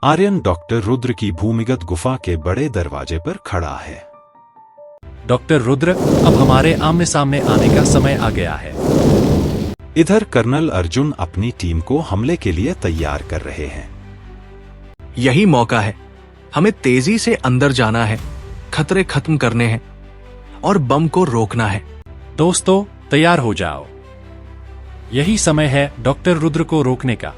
Aryan doctor Rudra की भूमिगत गुफा के बड़े दरवाजे पर खड़ा है। डॉक्टर रुद्र, अब हमारे आमने सामने आने का समय आ गया है। इधर कर्नल अर्जुन अपनी टीम को हमले के लिए तैयार कर रहे हैं। यही मौका है, हमें तेजी से अंदर जाना है, खतरे खत्म करने हैं और बम को रोकना है। दोस्तों, तैयार हो जाओ, यही समय है डॉक्टर रुद्र को रोकने का।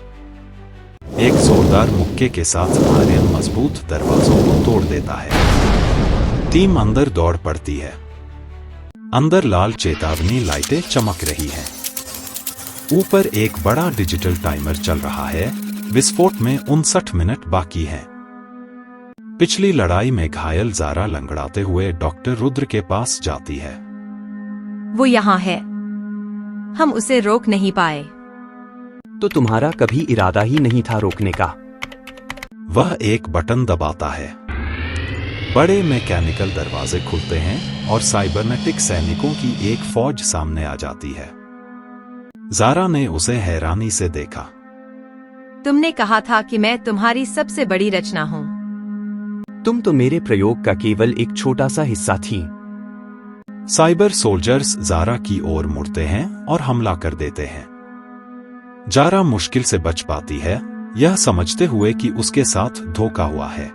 एक जोरदार मुक्के के साथ आर्यन मजबूत दरवाजों को तोड़ देता है। टीम अंदर दौड़ पड़ती है। अंदर लाल चेतावनी लाइटें चमक रही हैं। ऊपर एक बड़ा डिजिटल टाइमर चल रहा है। विस्फोट में 59 मिनट बाकी हैं। पिछली लड़ाई में घायल ज़ारा लंगड़ाते हुए डॉक्टर रुद्र के पास जाती है। वो यहाँ है, हम उसे रोक नहीं पाए। तो तुम्हारा कभी इरादा ही नहीं था रोकने का। वह एक बटन दबाता है। बड़े मैकेनिकल दरवाजे खुलते हैं और साइबरनेटिक सैनिकों की एक फौज सामने आ जाती है। ज़ारा ने उसे हैरानी से देखा। तुमने कहा था कि मैं तुम्हारी सबसे बड़ी रचना हूँ। तुम तो मेरे प्रयोग का केवल एक छोटा सा हिस्सा थी। साइबर सोल्जर्स ज़ारा की ओर मुड़ते हैं और हमला कर देते हैं। ज़ारा मुश्किल से बच पाती है, यह समझते हुए कि उसके साथ धोखा हुआ है।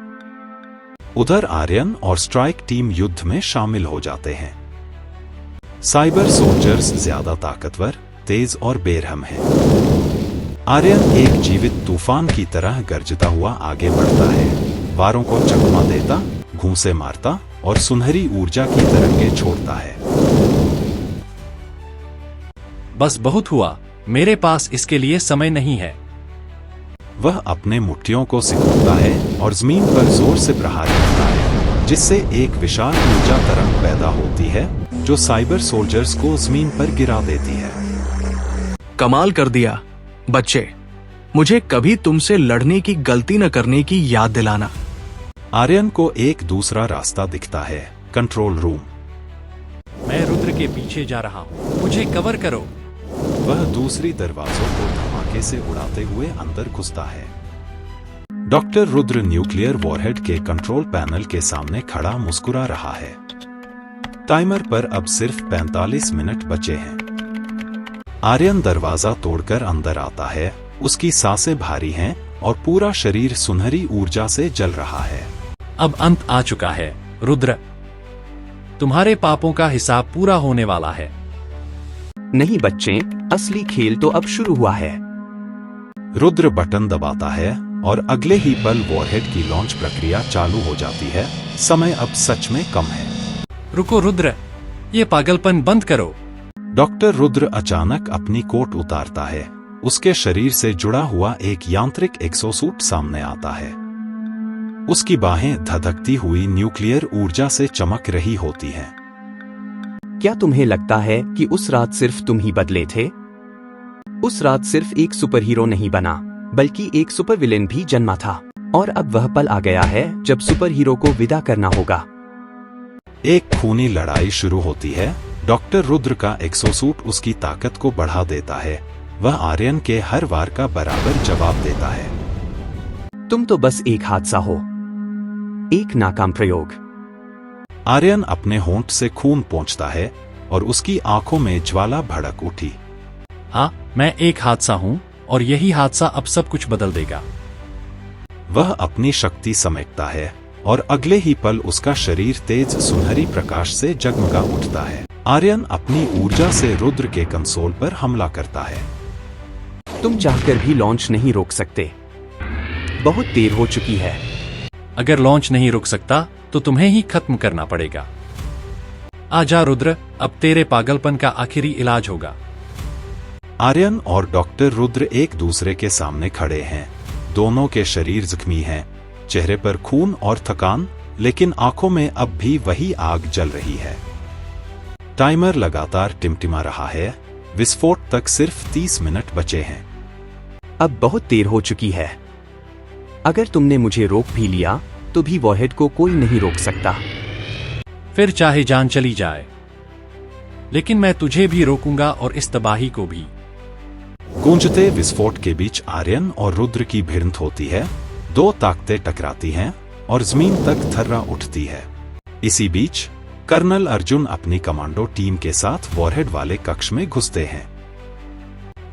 उधर आर्यन और स्ट्राइक टीम युद्ध में शामिल हो जाते हैं। साइबर सोल्जर्स ज्यादा ताकतवर, तेज और बेरहम हैं। आर्यन एक जीवित तूफान की तरह गरजता हुआ आगे बढ़ता है, वारों को चकमा देता, घूंसे मारता और सुनहरी ऊर्जा की तरंगें छोड़ता है। बस बहुत हुआ, मेरे पास इसके लिए समय नहीं है। वह अपने मुट्ठियों को सिकुड़ता है और जमीन पर जोर से प्रहार करता है, जिससे एक विशाल ऊर्जा तरंग पैदा होती है जो साइबर सोल्जर्स को जमीन पर गिरा देती है। कमाल कर दिया बच्चे, मुझे कभी तुमसे लड़ने की गलती न करने की याद दिलाना। आर्यन को एक दूसरा रास्ता दिखता है, कंट्रोल रूम। मैं रुद्र के पीछे जा रहा हूँ, मुझे कवर करो। वह दूसरी दरवाजों को धमाके से उड़ाते हुए अंदर घुसता है। डॉक्टर रुद्र न्यूक्लियर वॉरहेड के कंट्रोल पैनल के सामने खड़ा मुस्कुरा रहा है। टाइमर पर अब सिर्फ 45 मिनट बचे हैं। आर्यन दरवाजा तोड़कर अंदर आता है। उसकी सांसें भारी हैं और पूरा शरीर सुनहरी ऊर्जा से जल रहा है। अब अंत आ चुका है रुद्र, तुम्हारे पापों का हिसाब पूरा होने वाला है। नहीं बच्चे, असली खेल तो अब शुरू हुआ है। रुद्र बटन दबाता है और अगले ही पल वॉरहेड की लॉन्च प्रक्रिया चालू हो जाती है। समय अब सच में कम है। रुको रुद्र, ये पागलपन बंद करो। डॉक्टर रुद्र अचानक अपनी कोट उतारता है। उसके शरीर से जुड़ा हुआ एक यांत्रिक एक्सोसूट सामने आता है। उसकी बाहें धधकती हुई न्यूक्लियर ऊर्जा से चमक रही होती हैं। क्या तुम्हें लगता है कि उस रात सिर्फ तुम ही बदले थे? उस रात सिर्फ एक सुपर हीरो नहीं बना, बल्कि एक सुपर विलेन भी जन्मा था। और अब वह पल आ गया है जब सुपर हीरो को विदा करना होगा। एक खूनी लड़ाई शुरू होती है। डॉक्टर रुद्र का एक्सोसूट उसकी ताकत को बढ़ा देता है। वह आर्यन के हर वार का बराबर जवाब देता है। तुम तो बस एक हादसा हो, एक नाकाम प्रयोग। आर्यन अपने होंठ से खून पोंछता है और उसकी आंखों में ज्वाला भड़क उठी। हाँ, मैं एक हादसा हूँ और यही हादसा अब सब कुछ बदल देगा। वह अपनी शक्ति समेटता है और अगले ही पल उसका शरीर तेज सुनहरी प्रकाश से जगमगा उठता है। आर्यन अपनी ऊर्जा से रुद्र के कंसोल पर हमला करता है। तुम चाहकर भी लॉन्च नहीं रोक सकते, बहुत देर हो चुकी है। अगर लॉन्च नहीं रुक सकता तो तुम्हें ही खत्म करना पड़ेगा। आजा रुद्र, अब तेरे पागलपन का आखिरी इलाज होगा। आर्यन और डॉक्टर रुद्र एक दूसरे के सामने खड़े हैं। दोनों के शरीर जख्मी हैं, चेहरे पर खून और थकान, लेकिन आंखों में अब भी वही आग जल रही है। टाइमर लगातार टिमटिमा रहा है। विस्फोट तक सिर्फ 30 मिनट बचे हैं। अब बहुत देर हो चुकी है। अगर तुमने मुझे रोक भी लिया तो भी वॉरहेड को कोई नहीं रोक सकता। फिर चाहे जान चली जाए, लेकिन मैं तुझे भी रोकूंगा और इस तबाही को भी। गूंजते विस्फोट के बीच आर्यन और रुद्र की भिड़ंत होती है। दो ताकतें टकराती हैं और जमीन तक थर्रा उठती है। इसी बीच कर्नल अर्जुन अपनी कमांडो टीम के साथ वॉरहेड वाले कक्ष में घुसते हैं।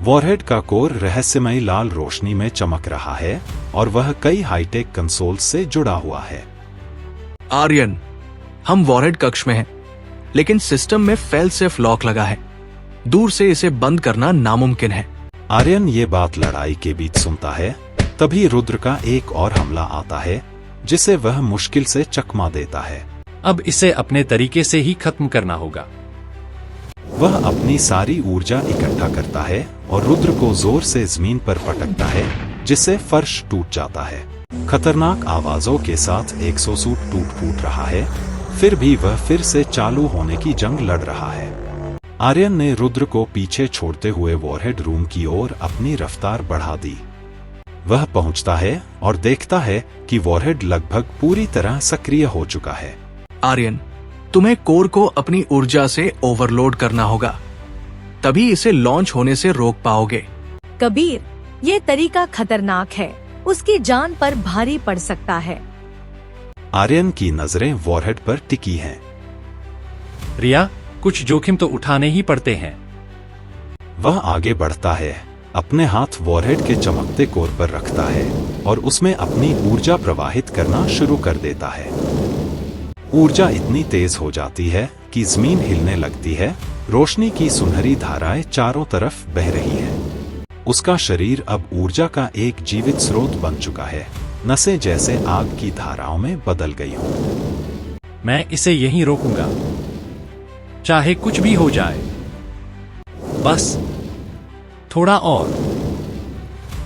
वॉरहेड का कोर रहस्यमयी लाल रोशनी में चमक रहा है और वह कई हाईटेक कंसोल्स से जुड़ा हुआ है। आर्यन, हम वॉरहेड कक्ष में हैं, लेकिन सिस्टम में फेल सेफ लॉक लगा है। दूर से इसे बंद करना नामुमकिन है। आर्यन ये बात लड़ाई के बीच सुनता है। तभी रुद्र का एक और हमला आता है जिसे वह मुश्किल से चकमा देता है। अब इसे अपने तरीके से ही खत्म करना होगा। वह अपनी सारी ऊर्जा इकट्ठा करता है और रुद्र को जोर से जमीन पर पटकता है, जिससे फर्श टूट जाता है। खतरनाक आवाजों के साथ एक्सोसूट टूट फूट रहा है, फिर भी वह फिर से चालू होने की जंग लड़ रहा है। आर्यन ने रुद्र को पीछे छोड़ते हुए वॉरहेड रूम की ओर अपनी रफ्तार बढ़ा दी। वह पहुंचता है और देखता है कि वॉरहेड लगभग पूरी तरह सक्रिय हो चुका है। आर्यन, तुम्हें कोर को अपनी ऊर्जा से ओवरलोड करना होगा, तभी इसे लॉन्च होने से रोक पाओगे। कबीर, ये तरीका खतरनाक है, उसकी जान पर भारी पड़ सकता है। आर्यन की नजरें वॉरहेड पर टिकी हैं। रिया, कुछ जोखिम तो उठाने ही पड़ते हैं। वह आगे बढ़ता है, अपने हाथ वॉरहेड के चमकते कोर पर रखता है और उसमें अपनी ऊर्जा प्रवाहित करना शुरू कर देता है। ऊर्जा इतनी तेज हो जाती है कि जमीन हिलने लगती है। रोशनी की सुनहरी धाराएं चारों तरफ बह रही हैं। उसका शरीर अब ऊर्जा का एक जीवित स्रोत बन चुका है। नसें जैसे आग की धाराओं में बदल गई हों। मैं इसे यहीं रोकूंगा, चाहे कुछ भी हो जाए। बस थोड़ा और,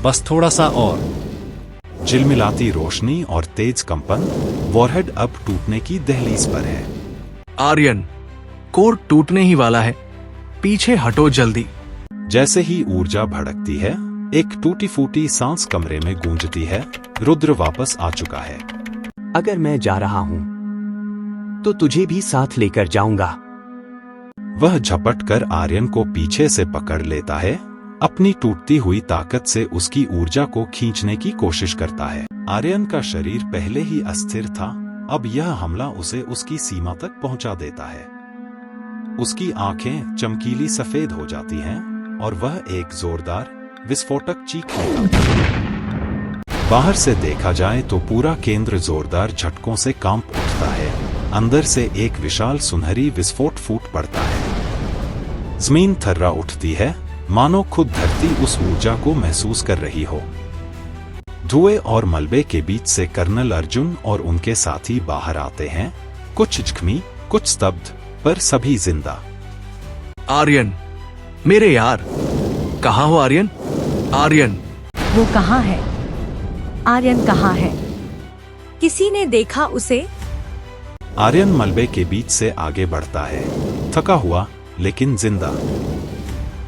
बस थोड़ा सा और। झिलमिलाती रोशनी और तेज कंपन, वॉरहेड अब टूटने की दहलीज पर है। आर्यन, कोर टूटने ही वाला है, पीछे हटो जल्दी। जैसे ही ऊर्जा भड़कती है, एक टूटी फूटी सांस कमरे में गूंजती है। रुद्र वापस आ चुका है। अगर मैं जा रहा हूं तो तुझे भी साथ लेकर जाऊंगा। वह झपट कर आर्यन को पीछे से पकड़ लेता है, अपनी टूटती हुई ताकत से उसकी ऊर्जा को खींचने की कोशिश करता है। आर्यन का शरीर पहले ही अस्थिर था, अब यह हमला उसे उसकी सीमा तक पहुंचा देता है। उसकी आंखें चमकीली सफेद हो जाती हैं और वह एक जोरदार विस्फोटक चीख निकालता है। बाहर से देखा जाए तो पूरा केंद्र जोरदार झटकों से कांप उठता है। अंदर से एक विशाल सुनहरी विस्फोट फूट पड़ता है। जमीन थर्रा उठती है, मानो खुद धरती उस ऊर्जा को महसूस कर रही हो। धुएं और मलबे के बीच से कर्नल अर्जुन और उनके साथी बाहर आते हैं, कुछ जख्मी, कुछ स्तब्ध, पर सभी जिंदा। आर्यन, मेरे यार, कहाँ हो आर्यन? आर्यन, वो कहाँ है? आर्यन कहाँ है? किसी ने देखा उसे? आर्यन मलबे के बीच से आगे बढ़ता है, थका हुआ लेकिन जिंदा।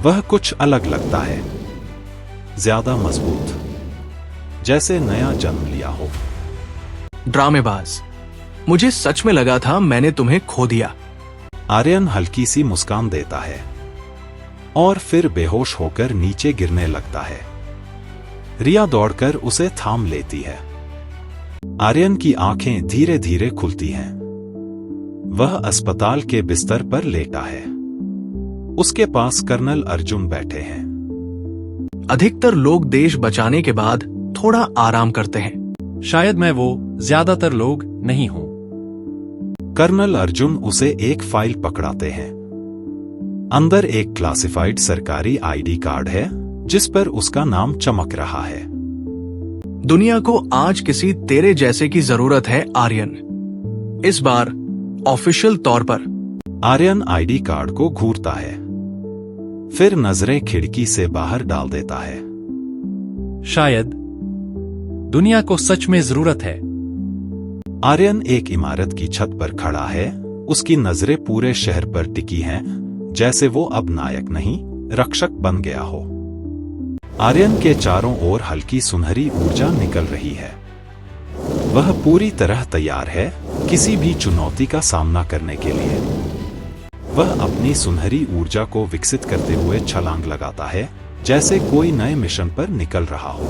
वह कुछ अलग लगता है, ज्यादा मजबूत, जैसे नया जन्म लिया हो। ड्रामेबाज, मुझे सच में लगा था मैंने तुम्हें खो दिया। आर्यन हल्की सी मुस्कान देता है और फिर बेहोश होकर नीचे गिरने लगता है। रिया दौड़कर उसे थाम लेती है। आर्यन की आंखें धीरे धीरे खुलती हैं। वह अस्पताल के बिस्तर पर लेटा है। उसके पास कर्नल अर्जुन बैठे हैं। अधिकतर लोग देश बचाने के बाद थोड़ा आराम करते हैं। शायद मैं वो ज्यादातर लोग नहीं हूं। कर्नल अर्जुन उसे एक फाइल पकड़ाते हैं। अंदर एक क्लासिफाइड सरकारी आईडी कार्ड है जिस पर उसका नाम चमक रहा है। दुनिया को आज किसी तेरे जैसे की जरूरत है आर्यन, इस बार ऑफिशियल तौर पर। आर्यन आईडी कार्ड को घूरता है, फिर नजरें खिड़की से बाहर डाल देता है। शायद दुनिया को सच में जरूरत है। आर्यन एक इमारत की छत पर खड़ा है। उसकी नजरें पूरे शहर पर टिकी हैं, जैसे वो अब नायक नहीं, रक्षक बन गया हो। आर्यन के चारों ओर हल्की सुनहरी ऊर्जा निकल रही है। वह पूरी तरह तैयार है किसी भी चुनौती का सामना करने के लिए। वह अपनी सुनहरी ऊर्जा को विकसित करते हुए छलांग लगाता है, जैसे कोई नए मिशन पर निकल रहा हो।